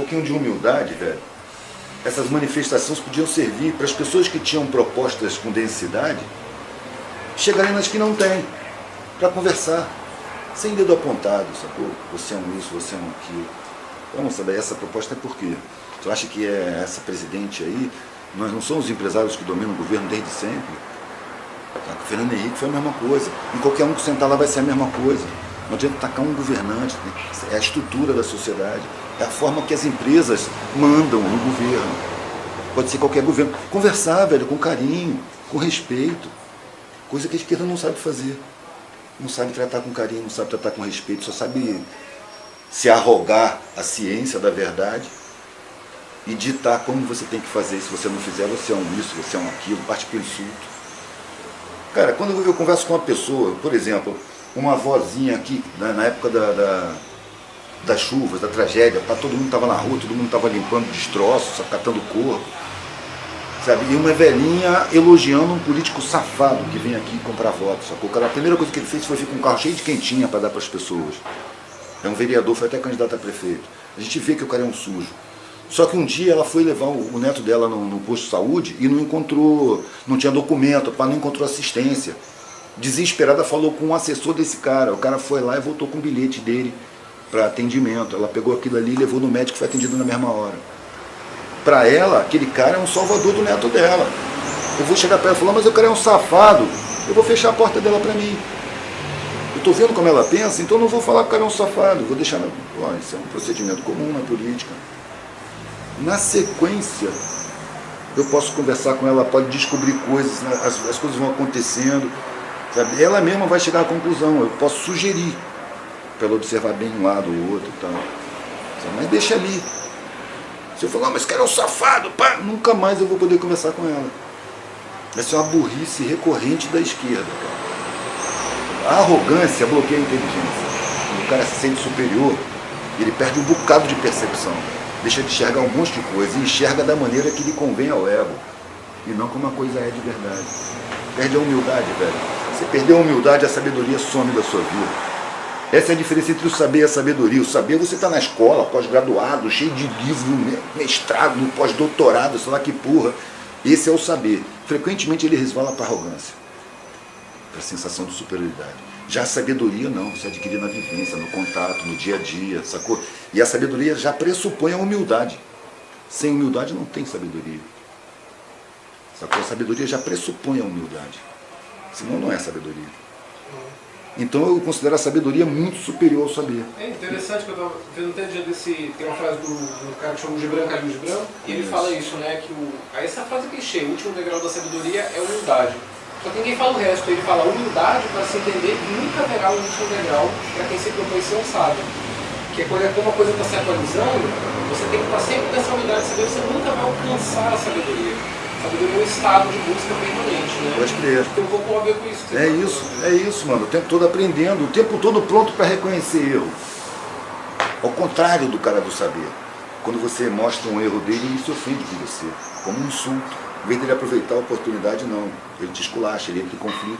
Um pouquinho de humildade, velho. Essas manifestações podiam servir para as pessoas que tinham propostas com densidade chegarem nas que não têm, para conversar, sem dedo apontado, sacou? Você é um isso, você é um aquilo. Vamos saber, essa proposta é por quê? Tu acha que é essa presidente aí? Nós não somos empresários que dominam o governo desde sempre? O Fernando Henrique foi a mesma coisa. E qualquer um que sentar lá vai ser a mesma coisa. Não adianta tacar um governante, né? É a estrutura da sociedade, é a forma que as empresas mandam no governo. Pode ser qualquer governo. Conversar, velho, com carinho, com respeito. Coisa que a esquerda não sabe fazer. Não sabe tratar com carinho, não sabe tratar com respeito, só sabe se arrogar a ciência da verdade e ditar como você tem que fazer. Se você não fizer, você é um isso, você é um aquilo, parte para o insulto. Cara, quando eu converso com uma pessoa, por exemplo, uma avózinha aqui, né, na época das chuvas, da tragédia, todo mundo estava na rua, todo mundo estava limpando destroços, catando corpo, sabe? E uma velhinha elogiando um político safado que vem aqui comprar votos, sacou? Cara, a primeira coisa que ele fez foi ficar com um carro cheio de quentinha para dar para as pessoas. É um vereador, foi até candidato a prefeito. A gente vê que o cara é um sujo. Só que um dia ela foi levar o neto dela no posto de saúde e não encontrou, não tinha documento, não encontrou assistência. Desesperada falou com um assessor desse cara. O cara foi lá e voltou com o bilhete dele para atendimento. Ela pegou aquilo ali e levou no médico e foi atendido na mesma hora. Para ela, aquele cara é um salvador do neto dela. Eu vou chegar para ela e falar, mas o cara é um safado. Eu vou fechar a porta dela para mim. Eu estou vendo como ela pensa, então eu não vou falar que o cara é um safado. Vou deixar, isso é um procedimento comum na política. Na sequência, eu posso conversar com ela, pode descobrir coisas, as coisas vão acontecendo, sabe? Ela mesma vai chegar à conclusão, eu posso sugerir, para ela observar bem um lado ou outro e tal. Mas deixa ali. Se eu falar, mas esse cara é um safado, pá, nunca mais eu vou poder conversar com ela. Essa é uma burrice recorrente da esquerda, cara. A arrogância bloqueia a inteligência. Quando o cara se sente superior, ele perde um bocado de percepção. Deixa de enxergar um monte de coisa e enxerga da maneira que lhe convém ao ego e não como a coisa é de verdade. Perde a humildade, velho. Você perdeu a humildade, a sabedoria some da sua vida. Essa é a diferença entre o saber e a sabedoria. O saber, você está na escola, pós-graduado, cheio de livro, mestrado, pós-doutorado, sei lá que porra. Esse é o saber. Frequentemente ele resvala para a arrogância, para a sensação de superioridade. Já a sabedoria não, você adquire na vivência, no contato, no dia a dia, sacou? E a sabedoria já pressupõe a humildade. Sem humildade não tem sabedoria. Sacou? A sabedoria já pressupõe a humildade. Senão não é sabedoria. Então eu considero a sabedoria muito superior ao saber. É interessante que eu estava vendo até dia desse. Tem uma frase do cara que chama Gibran, Khalil Gibran, e ele fala isso, né? Que essa frase é clichê, o último degrau da sabedoria é humildade. Só que ninguém fala o resto, ele fala humildade para se entender, nunca haverá um último degrau para quem se propõe ser um sábio. Que é quando uma coisa está se atualizando, você tem que estar sempre nessa humildade de saber, você nunca vai alcançar a sabedoria. A sabedoria é um estado de busca permanente, né? Pode crer. Tem um pouco a ver com isso. É isso, mano. O tempo todo aprendendo, o tempo todo pronto para reconhecer erro. Ao contrário do cara do saber. Quando você mostra um erro dele, ele se ofende com você, como um insulto. Em vez dele aproveitar a oportunidade, não. Ele te esculacha, ele entra em conflito.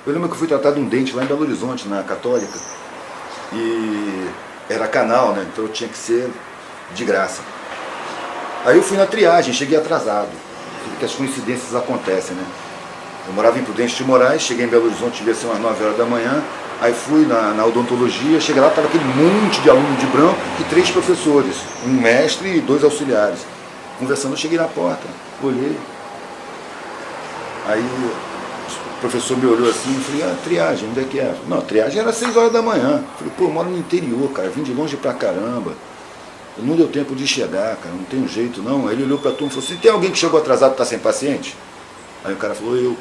Eu lembro que eu fui tratar de um dente lá em Belo Horizonte, na Católica. E era canal, né? Então eu tinha que ser de graça. Aí eu fui na triagem, cheguei atrasado. Porque as coincidências acontecem, né? Eu morava em Prudente de Moraes, cheguei em Belo Horizonte, devia ser umas 9 horas da manhã. Aí fui na odontologia, cheguei lá, estava aquele monte de aluno de branco e 3 professores. Um mestre e 2 auxiliares. Conversando, eu cheguei na porta, olhei. Aí o professor me olhou assim e falei, triagem, onde é que é? Não, a triagem era 6 horas da manhã. Falei, pô, eu moro no interior, cara, vim de longe pra caramba. Não deu tempo de chegar, cara, não tem um jeito não. Aí ele olhou pra turma e falou assim, tem alguém que chegou atrasado e tá sem paciente? Aí o cara falou, eu.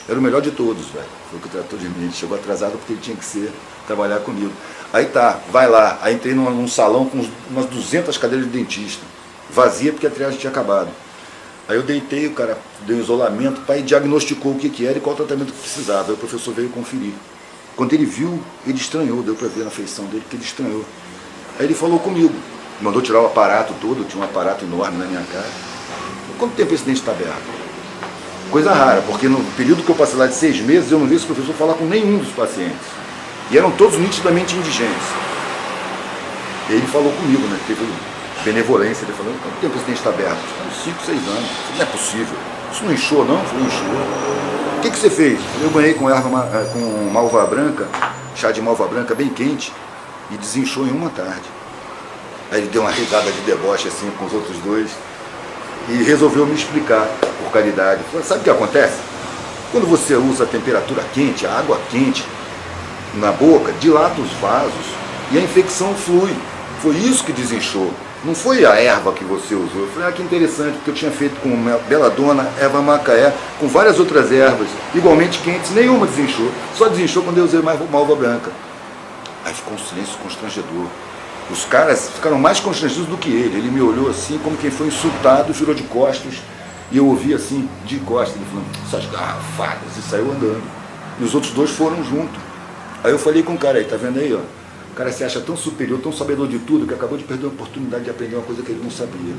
Era o melhor de todos, velho. Foi o que tratou de mim. Ele chegou atrasado porque ele tinha que trabalhar comigo. Aí tá, vai lá. Aí entrei num salão com umas 200 cadeiras de dentista. Vazia porque a triagem tinha acabado. Aí eu deitei, o cara deu um isolamento, pai diagnosticou o que era e qual tratamento que precisava. Aí o professor veio conferir. Quando ele viu, ele estranhou, deu pra ver na feição dele que ele estranhou. Aí ele falou comigo, mandou tirar o aparato todo, tinha um aparato enorme na minha cara. Quanto tempo esse dente está aberto? Coisa rara, porque no período que eu passei lá de 6 meses, eu não vi esse professor falar com nenhum dos pacientes. E eram todos nitidamente indigentes. E ele falou comigo, né? benevolência. Ele falou, quanto tempo esse dente está aberto? 5, 6 anos. Falei, não é possível. Isso não inchou, não? Eu falei, inchou. O que você fez? Eu banhei com com malva branca, chá de malva branca bem quente, e desinchou em uma tarde. Aí ele deu uma risada de deboche assim com os outros dois e resolveu me explicar, por caridade. Falei, sabe o que acontece? Quando você usa a temperatura quente, a água quente na boca, dilata os vasos e a infecção flui. Foi isso que desinchou. Não foi a erva que você usou. Eu falei, que interessante, porque eu tinha feito com beladona, erva macaé, com várias outras ervas, igualmente quentes, nenhuma desinchou. Só desinchou quando eu usei malva branca. Aí ficou um silêncio constrangedor. Os caras ficaram mais constrangidos do que ele. Ele me olhou assim, como quem foi insultado, virou de costas, e eu ouvi assim, de costas, ele falando, essas garrafadas, e saiu andando. E os outros dois foram junto. Aí eu falei com o cara aí, tá vendo aí, ó? O cara se acha tão superior, tão sabedor de tudo, que acabou de perder a oportunidade de aprender uma coisa que ele não sabia.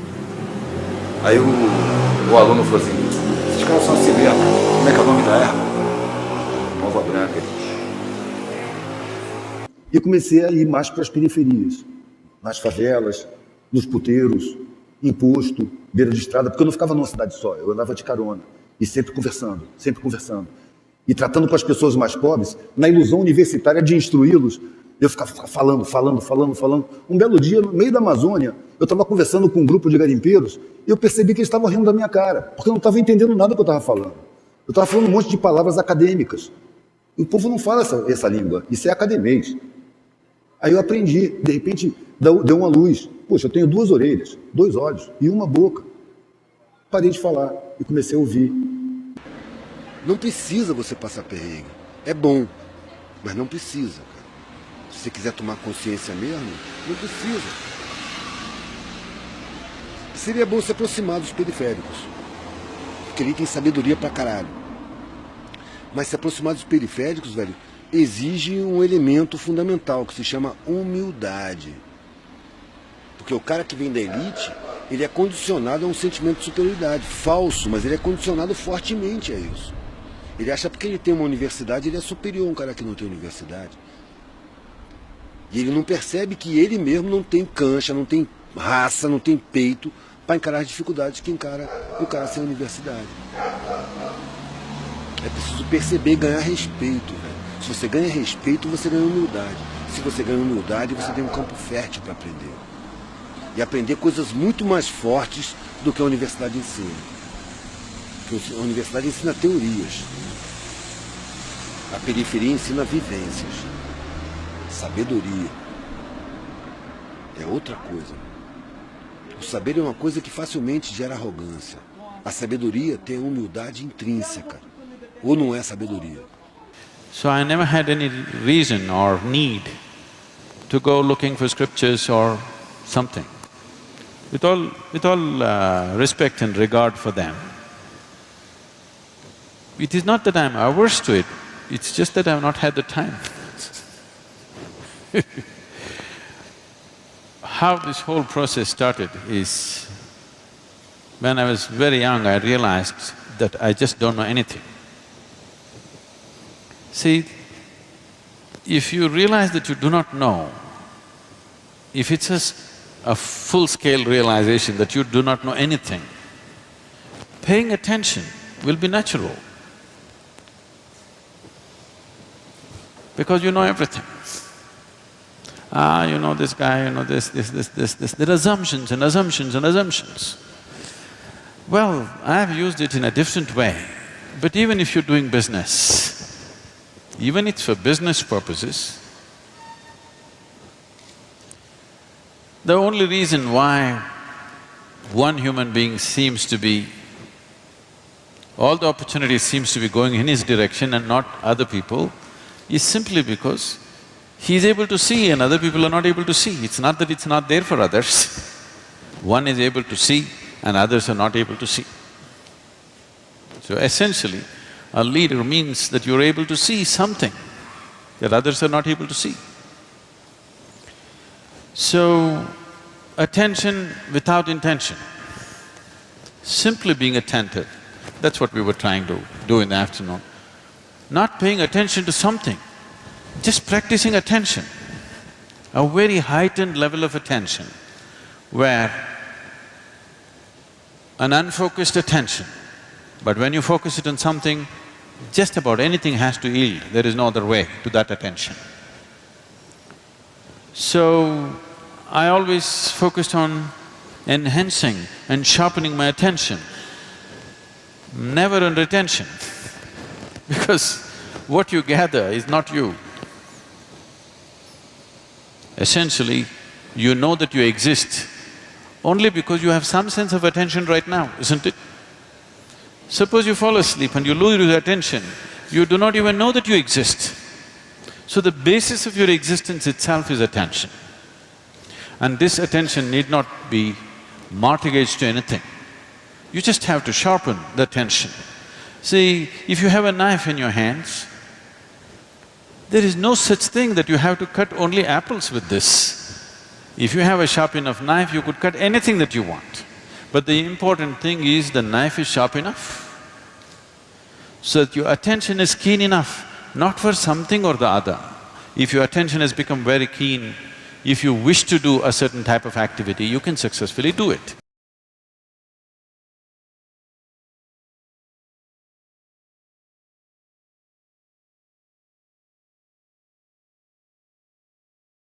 Aí o aluno falou assim, esses caras são assim mesmo, como é que é o nome da erva? Malva branca. E comecei a ir mais para as periferias, nas favelas, nos puteiros, em posto, beira de estrada, porque eu não ficava numa cidade só, eu andava de carona, e sempre conversando, e tratando com as pessoas mais pobres, na ilusão universitária de instruí-los. Eu ficava falando. Um belo dia, no meio da Amazônia, eu estava conversando com um grupo de garimpeiros e eu percebi que eles estavam rindo da minha cara, porque eu não estava entendendo nada do que eu estava falando. Eu estava falando um monte de palavras acadêmicas. E o povo não fala essa língua, isso é academês. Aí eu aprendi, de repente deu uma luz. Poxa, eu tenho 2 orelhas, 2 olhos e uma boca. Parei de falar e comecei a ouvir. Não precisa você passar perrengue. É bom, mas não precisa. Se você quiser tomar consciência mesmo, não precisa. Seria bom se aproximar dos periféricos, porque ali tem sabedoria pra caralho. Mas se aproximar dos periféricos, velho, exige um elemento fundamental que se chama humildade. Porque o cara que vem da elite, ele é condicionado a um sentimento de superioridade, falso, mas ele é condicionado fortemente a isso. Ele acha que porque ele tem uma universidade, ele é superior a um cara que não tem universidade. E ele não percebe que ele mesmo não tem cancha, não tem raça, não tem peito para encarar as dificuldades que encara o cara sem universidade. É preciso perceber e ganhar respeito, velho. Se você ganha respeito, você ganha humildade. Se você ganha humildade, você tem um campo fértil para aprender. E aprender coisas muito mais fortes do que a universidade ensina. Porque a universidade ensina teorias. A periferia ensina vivências. Sabedoria é outra coisa. O saber é uma coisa que facilmente gera arrogância. A sabedoria tem a humildade intrínseca. Ou não é sabedoria. So I never had any reason or need to go looking for scriptures or something. With all respect and regard for them, it is not that I'm averse to it, it's just that I've not had the time. How this whole process started is, when I was very young, I realized that I just don't know anything. See, if you realize that you do not know, if it's a full-scale realization that you do not know anything, paying attention will be natural, because you know everything. You know this guy, you know this. There are assumptions and assumptions and assumptions. Well, I've used it in a different way, but even if you're doing business, even if it's for business purposes, the only reason why one human being seems to be… all the opportunity seems to be going in his direction and not other people is simply because he's able to see and other people are not able to see. It's not that it's not there for others. One is able to see and others are not able to see. So essentially, a leader means that you're able to see something that others are not able to see. So, attention without intention, simply being attentive, that's what we were trying to do in the afternoon. Not paying attention to something, just practicing attention, a very heightened level of attention, where an unfocused attention, but when you focus it on something, just about anything has to yield, there is no other way to that attention. So, I always focused on enhancing and sharpening my attention, never on retention because what you gather is not you. Essentially, you know that you exist only because you have some sense of attention right now, isn't it? Suppose you fall asleep and you lose your attention, you do not even know that you exist. So the basis of your existence itself is attention. And this attention need not be mortgaged to anything. You just have to sharpen the attention. See, if you have a knife in your hands, there is no such thing that you have to cut only apples with this. If you have a sharp enough knife, you could cut anything that you want. But the important thing is the knife is sharp enough, so that your attention is keen enough, not for something or the other. If your attention has become very keen, if you wish to do a certain type of activity, you can successfully do it.